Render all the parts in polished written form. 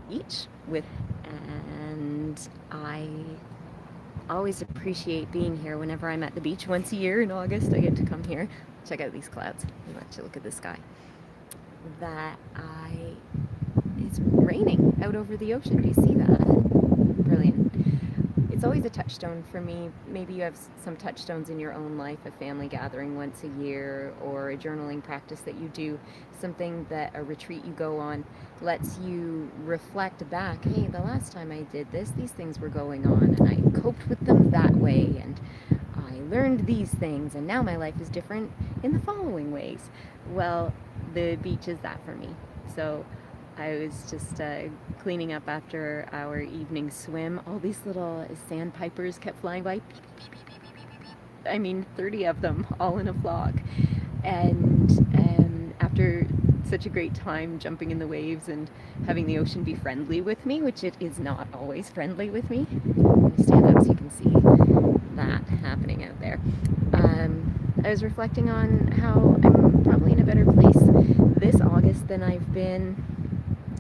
beach and I always appreciate being here whenever I'm at the beach. Once a year in August, I get to come here, check out these clouds, and actually look at the sky. It's raining out over the ocean. Do you see that? Brilliant. It's always a touchstone for me. Maybe you have some touchstones in your own life, a family gathering once a year, or a journaling practice that you do, something that a retreat you go on lets you reflect back. Hey, the last time I did this, these things were going on, and I coped with them that way, and I learned these things, and now my life is different in the following ways. Well, the beach is that for me. So I was just cleaning up after our evening swim. All these little sandpipers kept flying by. Beep, beep, beep, beep, beep, beep, beep. I mean, 30 of them all in a flock. And after such a great time jumping in the waves and having the ocean be friendly with me, which it is not always friendly with me. Let me stand up so you can see that happening out there. I was reflecting on how I'm probably in a better place this August than I've been.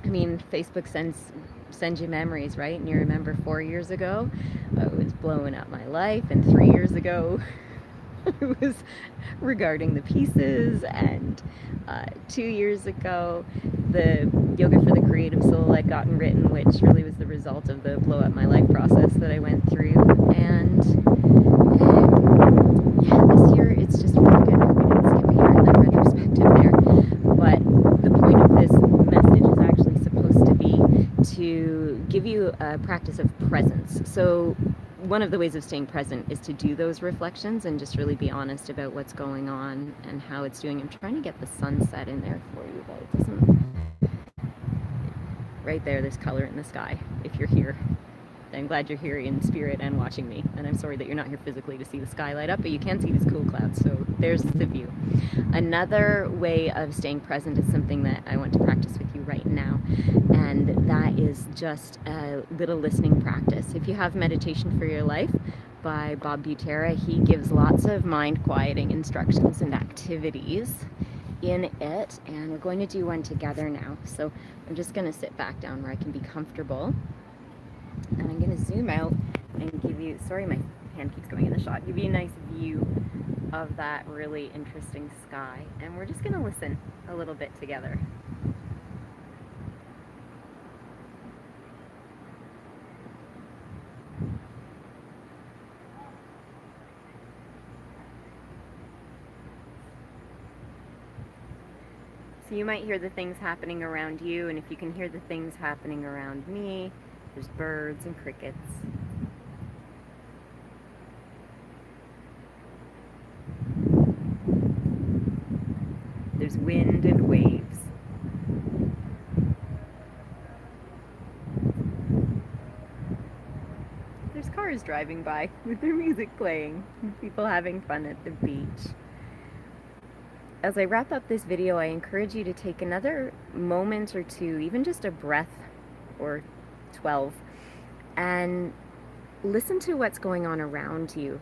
I mean, Facebook sends you memories, right? And you remember 4 years ago, I was blowing up my life, and 3 years ago, it was regarding the pieces, and 2 years ago, the Yoga for the Creative Soul I'd gotten written, which really was the result of the blow up my life process that I went through. And yeah, this year it's just really good. We didn't skip a year in that retrospective there. But the point of this message is actually supposed to be to give you a practice of presence. So one of the ways of staying present is to do those reflections and just really be honest about what's going on and how it's doing. I'm trying to get the sunset in there for you, but it doesn't. Right there, there's color in the sky if you're here. I'm glad you're here in spirit and watching me, and I'm sorry that you're not here physically to see the sky light up, but you can see these cool clouds, so there's the view. Another way of staying present is something that I want to practice with you right now, and that is just a little listening practice. If you have Meditation for Your Life by Bob Butera, he gives lots of mind quieting instructions and activities in it, and we're going to do one together now. So I'm just going to sit back down where I can be comfortable, and I'm going to zoom out and give you, sorry my hand keeps going in the shot, give you a nice view of that really interesting sky, and we're just going to listen a little bit together. So you might hear the things happening around you, and if you can hear the things happening around me, there's birds and crickets. There's wind and waves. There's cars driving by with their music playing, people having fun at the beach. As I wrap up this video, I encourage you to take another moment or two, even just a breath or 12, and listen to what's going on around you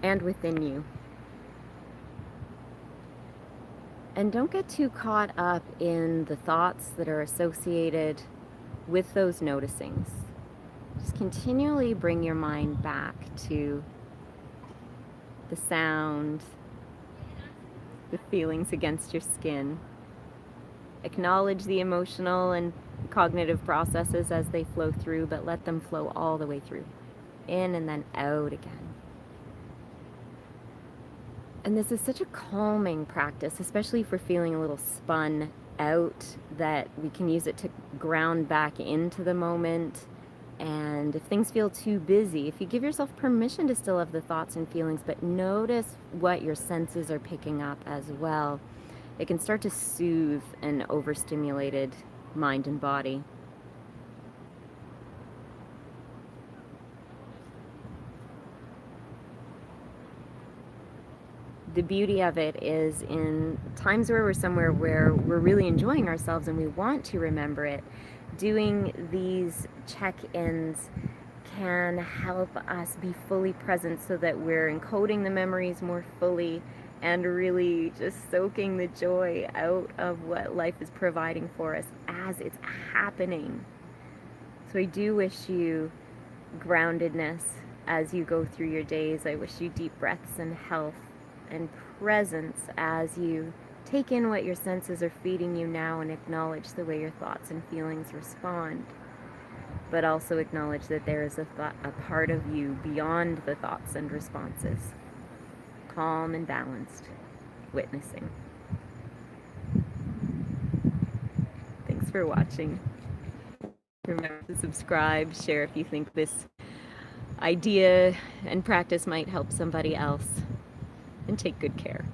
and within you. And don't get too caught up in the thoughts that are associated with those noticings. Just continually bring your mind back to the sound, the feelings against your skin. Acknowledge the emotional and cognitive processes as they flow through, but let them flow all the way through, in and then out again. And this is such a calming practice, especially if we're feeling a little spun out, that we can use it to ground back into the moment. And if things feel too busy, if you give yourself permission to still have the thoughts and feelings, but notice what your senses are picking up as well, it can start to soothe an overstimulated mind and body. The beauty of it is in times where we're somewhere where we're really enjoying ourselves and we want to remember it, doing these check-ins can help us be fully present so that we're encoding the memories more fully and really just soaking the joy out of what life is providing for us as it's happening. So I do wish you groundedness as you go through your days. I wish you deep breaths and health and presence as you take in what your senses are feeding you now and acknowledge the way your thoughts and feelings respond. But also acknowledge that there is a part of you beyond the thoughts and responses, calm and balanced, witnessing. Thanks for watching. Remember to subscribe, share if you think this idea and practice might help somebody else, and take good care.